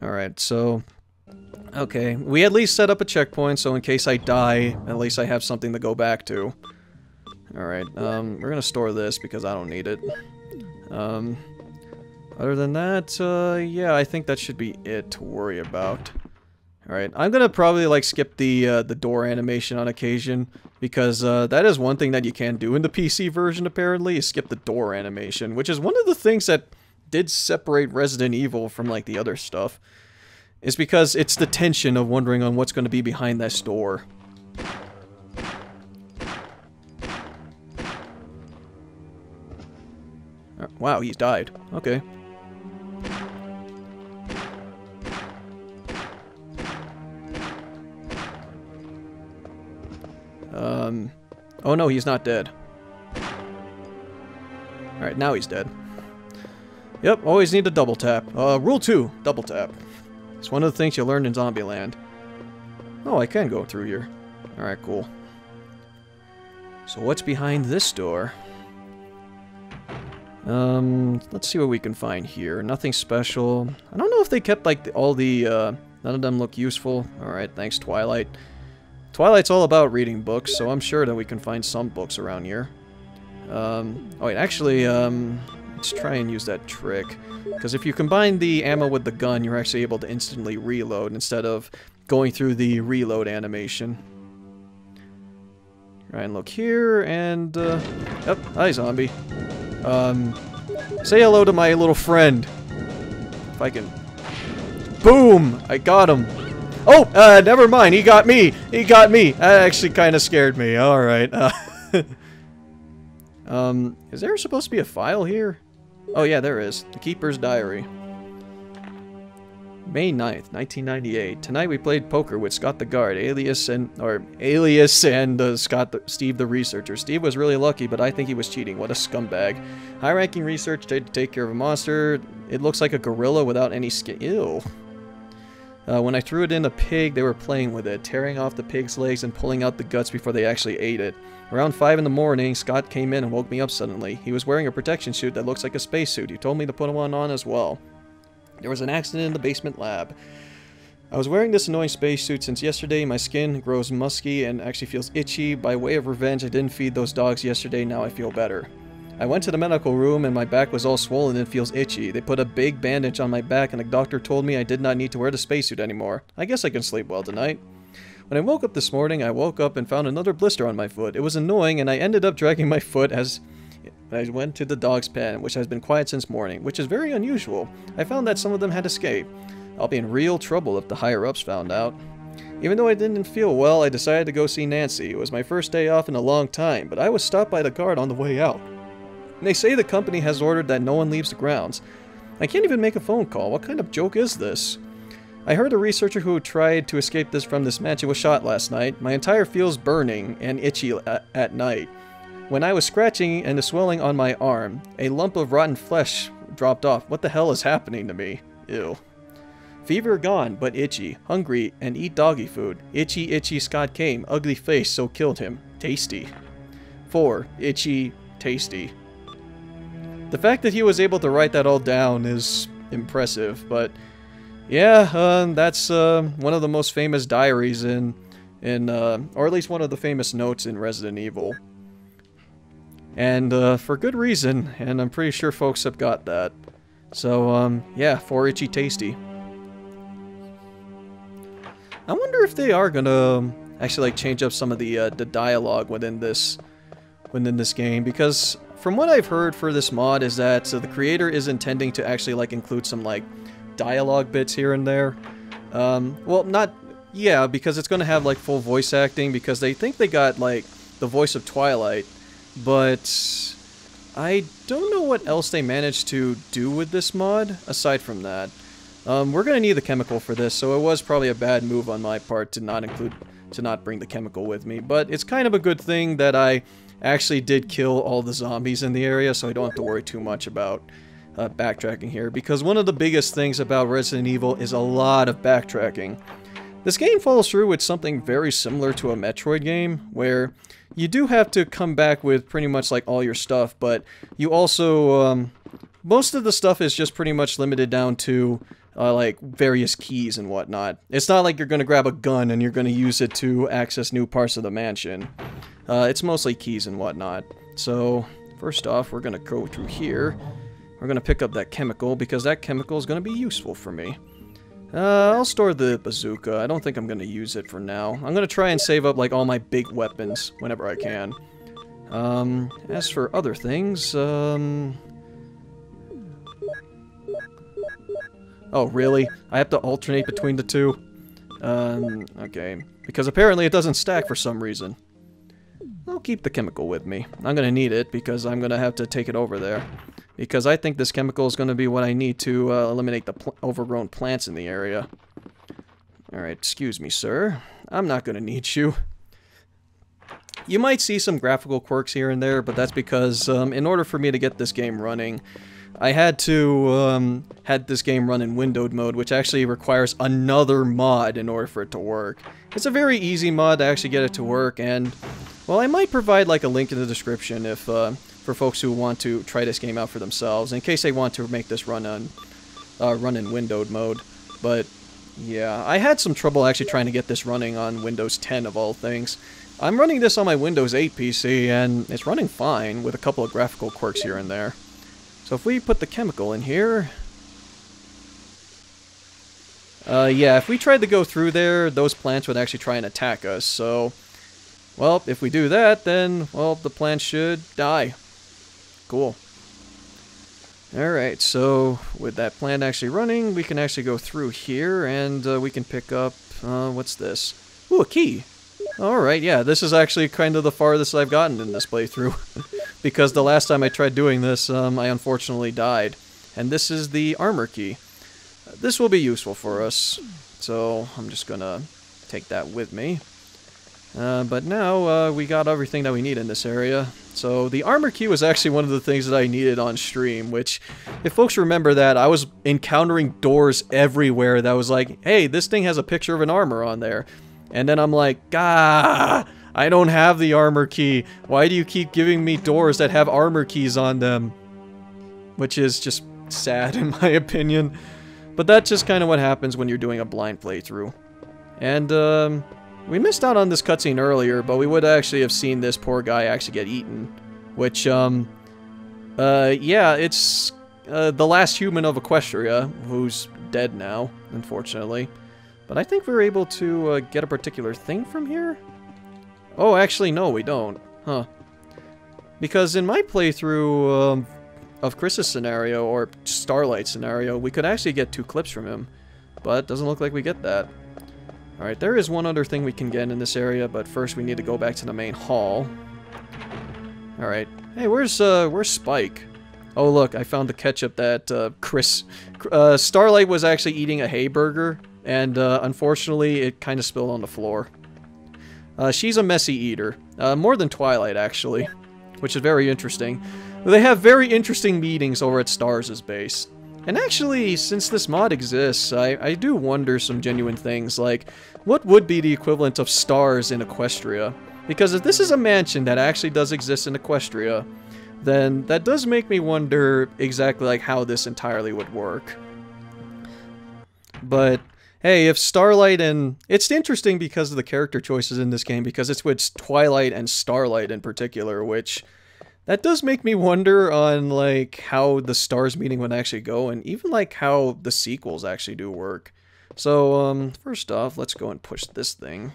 Alright, so... Okay, we at least set up a checkpoint, so in case I die, at least I have something to go back to. Alright, we're gonna store this because I don't need it. Other than that, yeah, I think that should be it to worry about. Alright, I'm gonna probably, like, skip the door animation on occasion, because, that is one thing that you can do in the PC version, apparently, is skip the door animation, which is one of the things that did separate Resident Evil from, like, the other stuff. Is because it's the tension of wondering on what's gonna be behind that door. Wow, he's died. Okay. Oh no, he's not dead. Alright, now he's dead. Yep, always need to double tap. Rule 2, double tap. It's one of the things you learned in Zombieland. Oh, I can go through here. Alright, cool. So what's behind this door? Let's see what we can find here. Nothing special. I don't know if they kept, like, all the, none of them look useful. Alright, thanks, Twilight. Twilight's all about reading books, so I'm sure that we can find some books around here. Oh wait, actually, let's try and use that trick. Because if you combine the ammo with the gun, you're actually able to instantly reload instead of going through the reload animation. Try and look here, and, yep, hi, zombie. Say hello to my little friend. If I can... Boom! I got him! Oh, never mind, he got me! He got me! That actually kind of scared me, alright. Is there supposed to be a file here? Oh yeah, there is. The Keeper's Diary. May 9th, 1998. Tonight we played poker with Scott the Guard, Steve the Researcher. Steve was really lucky, but I think he was cheating. What a scumbag. High-ranking research to take care of a monster. It looks like a gorilla without any skin. Ew. When I threw it in a pig, they were playing with it, tearing off the pig's legs and pulling out the guts before they actually ate it. Around 5 in the morning, Scott came in and woke me up suddenly. He was wearing a protection suit that looks like a spacesuit. He told me to put one on as well. There was an accident in the basement lab. I was wearing this annoying spacesuit since yesterday. My skin grows musky and actually feels itchy. By way of revenge, I didn't feed those dogs yesterday. Now I feel better. I went to the medical room and my back was all swollen and feels itchy. They put a big bandage on my back and the doctor told me I did not need to wear the spacesuit anymore. I guess I can sleep well tonight. When I woke up this morning, I woke up and found another blister on my foot. It was annoying and I ended up dragging my foot as I went to the dog's pen, which has been quiet since morning, which is very unusual. I found that some of them had escaped. I'll be in real trouble if the higher-ups found out. Even though I didn't feel well, I decided to go see Nancy. It was my first day off in a long time, but I was stopped by the guard on the way out. They say the company has ordered that no one leaves the grounds. I can't even make a phone call. What kind of joke is this? I heard a researcher who tried to escape from this mansion was shot last night. My entire feels burning and itchy at night. When I was scratching and the swelling on my arm, a lump of rotten flesh dropped off. What the hell is happening to me? Ew. Fever gone, but itchy. Hungry and eat doggy food. Itchy, itchy, Scott came. Ugly face, so killed him. Tasty. 4. Itchy, tasty. The fact that he was able to write that all down is impressive, but yeah, that's one of the most famous diaries or at least one of the famous notes in Resident Evil. And for good reason, and I'm pretty sure folks have got that. So, yeah, 4 itchy tasty. I wonder if they are gonna actually like change up some of the dialogue within this game, because from what I've heard for this mod is that the creator is intending to actually like include some like dialogue bits here and there. Well, not, yeah, because it's going to have like full voice acting, because they think they got like the voice of Twilight, but I don't know what else they managed to do with this mod aside from that. We're going to need the chemical for this, so it was probably a bad move on my part to not bring the chemical with me, but it's kind of a good thing that I actually did kill all the zombies in the area, so I don't have to worry too much about backtracking here, because one of the biggest things about Resident Evil is a lot of backtracking. This game follows through with something very similar to a Metroid game, where you do have to come back with pretty much like all your stuff, but you also, most of the stuff is just pretty much limited down to like various keys and whatnot. It's not like you're going to grab a gun and you're going to use it to access new parts of the mansion. It's mostly keys and whatnot. So, first off, we're going to go through here. We're going to pick up that chemical, because that chemical is going to be useful for me. I'll store the bazooka. I don't think I'm going to use it for now. I'm going to try and save up, like, all my big weapons whenever I can. As for other things, oh, really? I have to alternate between the two? Okay. Because apparently it doesn't stack for some reason. I'll keep the chemical with me. I'm gonna need it, because I'm gonna have to take it over there. Because I think this chemical is gonna be what I need to eliminate the overgrown plants in the area. Alright, excuse me, sir. I'm not gonna need you. You might see some graphical quirks here and there, but that's because in order for me to get this game running, I had to had this game run in windowed mode, which actually requires another mod in order for it to work. It's a very easy mod to actually get it to work, and well, I might provide like a link in the description if for folks who want to try this game out for themselves, in case they want to make this run on run in windowed mode. But yeah, I had some trouble actually trying to get this running on Windows 10 of all things. I'm running this on my Windows 8 PC, and it's running fine with a couple of graphical quirks here and there. So if we put the chemical in here... yeah, if we tried to go through there, those plants would actually try and attack us, so... Well, if we do that, then, well, the plants should die. Cool. Alright, so with that plant actually running, we can actually go through here, and we can pick up... what's this? Ooh, a key! Alright, yeah, this is actually kind of the farthest I've gotten in this playthrough. Because the last time I tried doing this, I unfortunately died. And this is the armor key. This will be useful for us, so I'm just gonna take that with me. But now, we got everything that we need in this area. So, the armor key was actually one of the things that I needed on stream, which, if folks remember that, I was encountering doors everywhere that was like, hey, this thing has a picture of an armor on there. And then I'm like, I don't have the armor key. Why do you keep giving me doors that have armor keys on them? Which is just sad in my opinion. But that's just kind of what happens when you're doing a blind playthrough. And, we missed out on this cutscene earlier, but we would actually have seen this poor guy actually get eaten. Which, yeah, it's the last human of Equestria, who's dead now, unfortunately. But I think we're able to get a particular thing from here? Oh, actually, no, we don't. Huh. Because in my playthrough of Chris's scenario, or Starlight scenario, we could actually get 2 clips from him. But it doesn't look like we get that. Alright, there is one other thing we can get in this area, but first we need to go back to the main hall. Alright. Hey, where's Spike? Oh, look, I found the ketchup that Starlight was actually eating a hay burger. And, unfortunately, it kind of spilled on the floor. She's a messy eater. More than Twilight, actually. Which is very interesting. They have very interesting meetings over at Stars' base. And actually, since this mod exists, I do wonder some genuine things, like, what would be the equivalent of Stars in Equestria? Because if this is a mansion that actually does exist in Equestria, then that does make me wonder exactly, like, how this entirely would work. But... hey, if Starlight and... it's interesting because of the character choices in this game, because it's with Twilight and Starlight in particular, which... that does make me wonder on, like, how the Stars meeting would actually go, and even, like, how the sequels actually do work. So, first off, let's go and push this thing.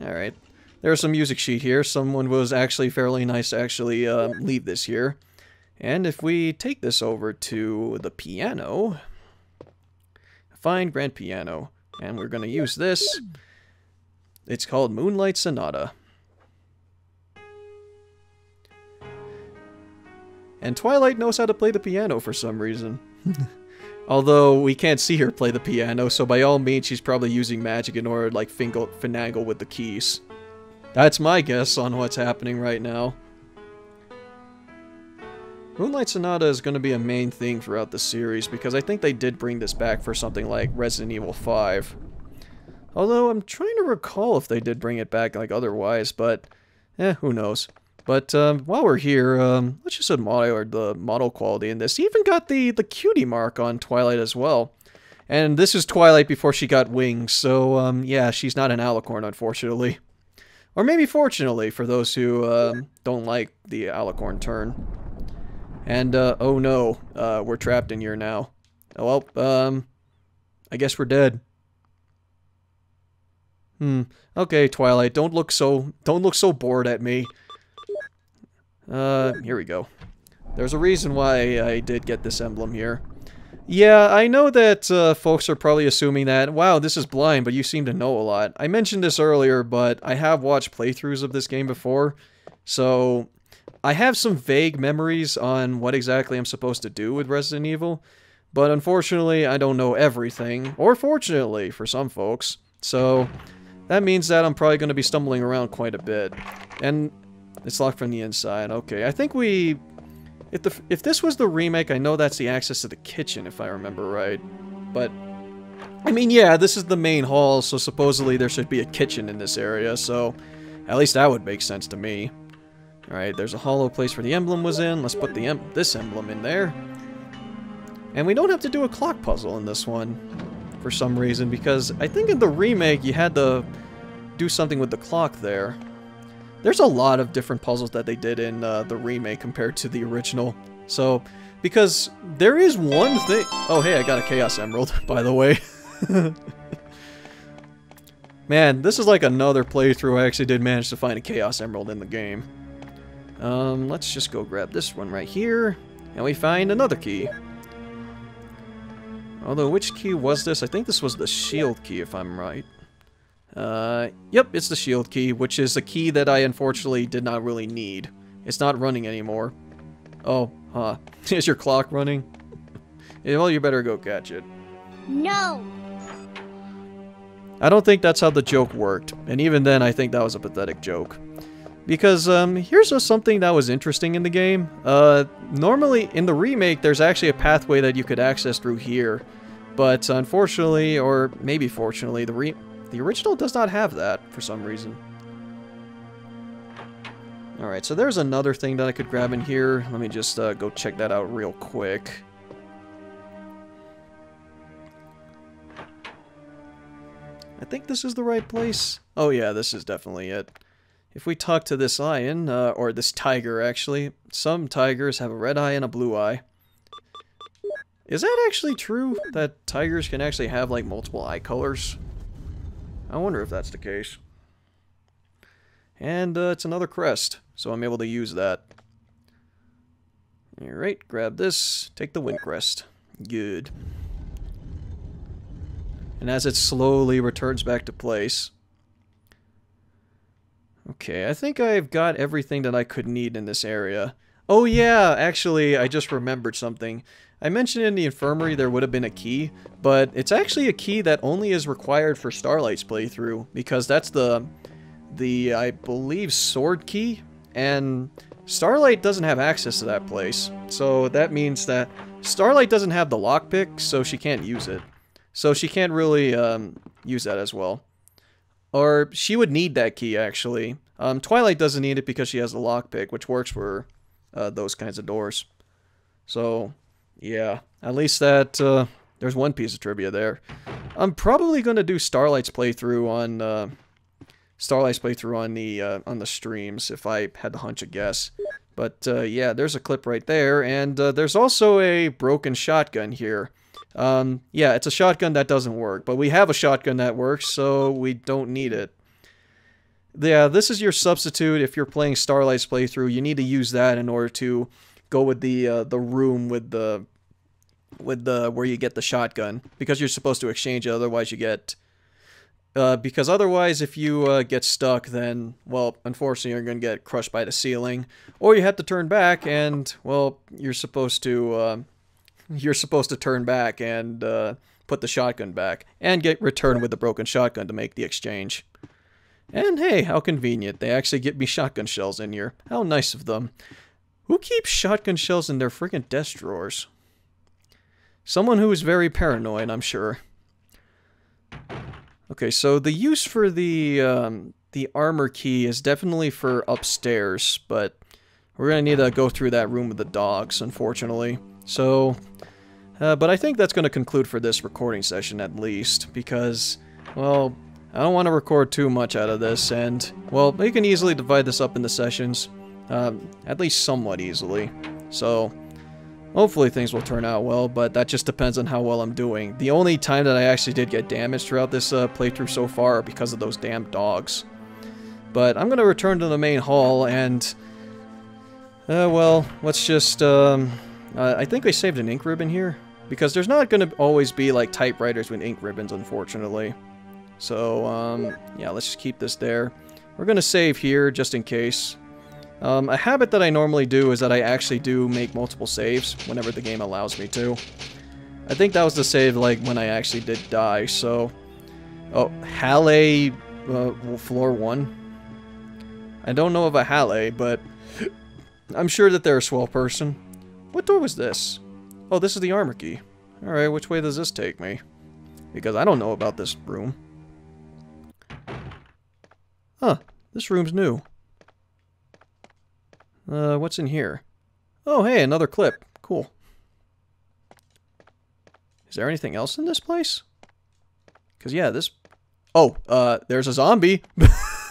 Alright. There's some music sheet here. Someone was actually fairly nice to actually leave this here. And if we take this over to the piano... find grand piano, and we're going to use this. It's called Moonlight Sonata. And Twilight knows how to play the piano for some reason. Although we can't see her play the piano, so by all means she's probably using magic in order to like finagle with the keys. That's my guess on what's happening right now. Moonlight Sonata is going to be a main thing throughout the series, because I think they did bring this back for something like Resident Evil 5. Although, I'm trying to recall if they did bring it back like otherwise, but... who knows. But, while we're here, let's just admire the model quality in this. He even got the cutie mark on Twilight as well. And this is Twilight before she got wings, so, yeah, she's not an alicorn, unfortunately. Or maybe fortunately, for those who, don't like the alicorn turn. And, oh no, we're trapped in here now. Oh, well, I guess we're dead. Okay, Twilight, don't look so bored at me. Here we go. There's a reason why I did get this emblem here. Yeah, I know that folks are probably assuming that, wow, this is blind, but you seem to know a lot. I mentioned this earlier, but I have watched playthroughs of this game before, so I have some vague memories on what exactly I'm supposed to do with Resident Evil, but unfortunately, I don't know everything, or fortunately for some folks, so that means that I'm probably going to be stumbling around quite a bit. And it's locked from the inside. Okay, I think we... If this was the remake, I know that's the access to the kitchen, if I remember right. But, I mean, yeah, this is the main hall, so supposedly there should be a kitchen in this area, so at least that would make sense to me. Alright, there's a hollow place where the emblem was in. Let's put this emblem in there. And we don't have to do a clock puzzle in this one, for some reason, because I think in the remake you had to do something with the clock there. There's a lot of different puzzles that they did in the remake compared to the original. So, because there is one thing... Oh, hey, I got a Chaos Emerald, by the way. Man, this is like another playthrough I actually did manage to find a Chaos Emerald in the game. Let's just go grab this one right here. And we find another key. Although, which key was this? I think this was the shield key, if I'm right. Yep, it's the shield key, which is a key that I unfortunately did not really need. It's not running anymore. Oh, huh. Is your clock running? Yeah, well, you better go catch it. No! I don't think that's how the joke worked, and even then I think that was a pathetic joke. Because, here's something that was interesting in the game. Normally, in the remake, there's actually a pathway that you could access through here. But unfortunately, or maybe fortunately, the original does not have that, for some reason. Alright, so there's another thing that I could grab in here. Let me just go check that out real quick. I think this is the right place. Oh yeah, this is definitely it. If we talk to this lion, or this tiger actually, some tigers have a red eye and a blue eye. Is that actually true? That tigers can actually have like multiple eye colors? I wonder if that's the case. And it's another crest, so I'm able to use that. Alright, grab this, take the wind crest. Good. And as it slowly returns back to place. Okay, I think I've got everything that I could need in this area. Oh yeah, actually, I just remembered something. I mentioned in the infirmary there would have been a key, but it's actually a key that only is required for Starlight's playthrough, because that's the I believe, sword key, and Starlight doesn't have access to that place. So that means that Starlight doesn't have the lockpick, so she can't use it. So she can't really use that as well. Or she would need that key, actually. Twilight doesn't need it because she has the lockpick, which works for those kinds of doors. So, yeah. At least that, there's one piece of trivia there. I'm probably going to do Starlight's playthrough on the streams, if I had to hunch a guess. But, yeah, there's a clip right there, and there's also a broken shotgun here. Yeah, it's a shotgun that doesn't work, but we have a shotgun that works, so we don't need it. Yeah, this is your substitute if you're playing Starlight's playthrough. You need to use that in order to go with the room with the where you get the shotgun, because you're supposed to exchange it. Otherwise, you get because otherwise, if you get stuck, then well, unfortunately, you're gonna get crushed by the ceiling, or you have to turn back, and well, you're supposed to turn back and put the shotgun back, and get returned with the broken shotgun to make the exchange. And hey, how convenient. They actually get me shotgun shells in here. How nice of them. Who keeps shotgun shells in their freaking desk drawers? Someone who is very paranoid, I'm sure. Okay, so the use for the armor key is definitely for upstairs, but we're gonna need to go through that room with the dogs, unfortunately. So, But I think that's going to conclude for this recording session at least, because, well, I don't want to record too much out of this, and, well, you can easily divide this up into sessions, at least somewhat easily. So, hopefully things will turn out well, but that just depends on how well I'm doing. The only time that I actually did get damaged throughout this playthrough so far are because of those damn dogs. But I'm going to return to the main hall, and, well, let's just, I think I saved an ink ribbon here. Because there's not going to always be, like, typewriters with ink ribbons, unfortunately. So, yeah, let's just keep this there. We're going to save here, just in case. A habit that I normally do is that I actually do make multiple saves whenever the game allows me to. I think that was the save, like, when I actually did die, so... Oh, Halle, floor 1? I don't know of a Halle, but... I'm sure that they're a swell person. What door was this? Oh, this is the armor key. Alright, which way does this take me? Because I don't know about this room. Huh, this room's new. What's in here? Oh, hey, another clip. Cool. Is there anything else in this place? Because, yeah, this... Oh, there's a zombie!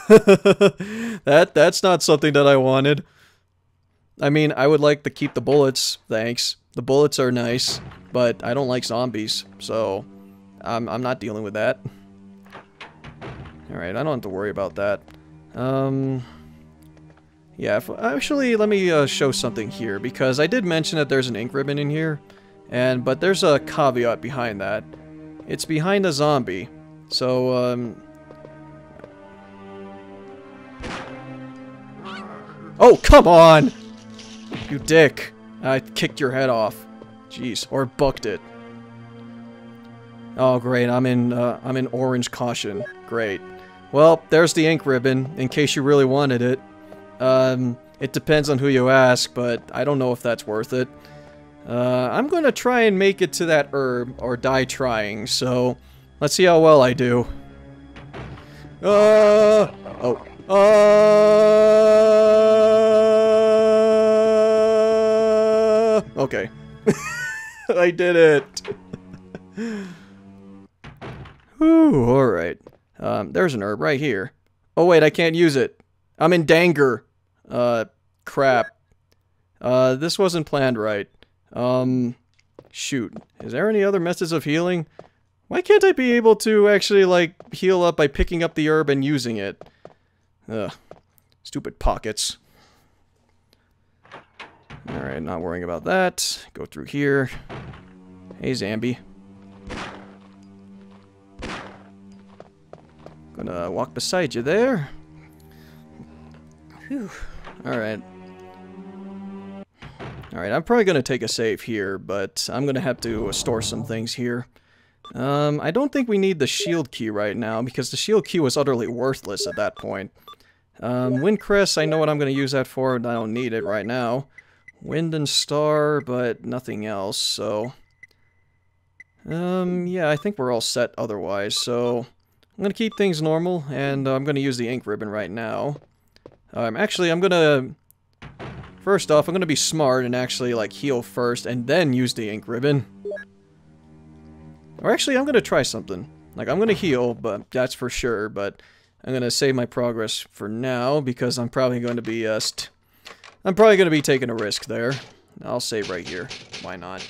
That's not something that I wanted. I mean, I would like to keep the bullets, thanks. The bullets are nice, but I don't like zombies, so I'm not dealing with that. Alright, I don't have to worry about that. Yeah, actually, let me show something here, because I did mention that there's an ink ribbon in here, but there's a caveat behind that. It's behind a zombie, so, Oh, come on! You dick. I kicked your head off. Jeez, or bucked it. Oh, great, I'm in orange caution. Great. Well, there's the ink ribbon, in case you really wanted it. It depends on who you ask, but I don't know if that's worth it. I'm gonna try and make it to that herb, or die trying, so let's see how well I do. Okay. I did it! Whew, alright. There's an herb right here. Oh wait, I can't use it. I'm in danger. Crap. This wasn't planned right. Shoot. Is there any other methods of healing? Why can't I be able to actually, like, heal up by picking up the herb and using it? Ugh. Stupid pockets. Alright, not worrying about that. Go through here. Hey, Zambi. Gonna walk beside you there. Whew. Alright. Alright, I'm probably gonna take a save here, but I'm gonna have to store some things here. I don't think we need the shield key right now, because the shield key was utterly worthless at that point. Windcrest, I know what I'm gonna use that for, and I don't need it right now. Wind and Star, but nothing else, so... yeah, I think we're all set otherwise, so... I'm gonna keep things normal, and I'm gonna use the ink ribbon right now. Actually, I'm gonna... First off, I'm gonna be smart and actually, like, heal first, and then use the ink ribbon. Or actually, I'm gonna try something. Like, I'm gonna heal, but that's for sure, but... I'm gonna save my progress for now, because I'm probably going to be, I'm probably going to be taking a risk there. I'll save right here. Why not?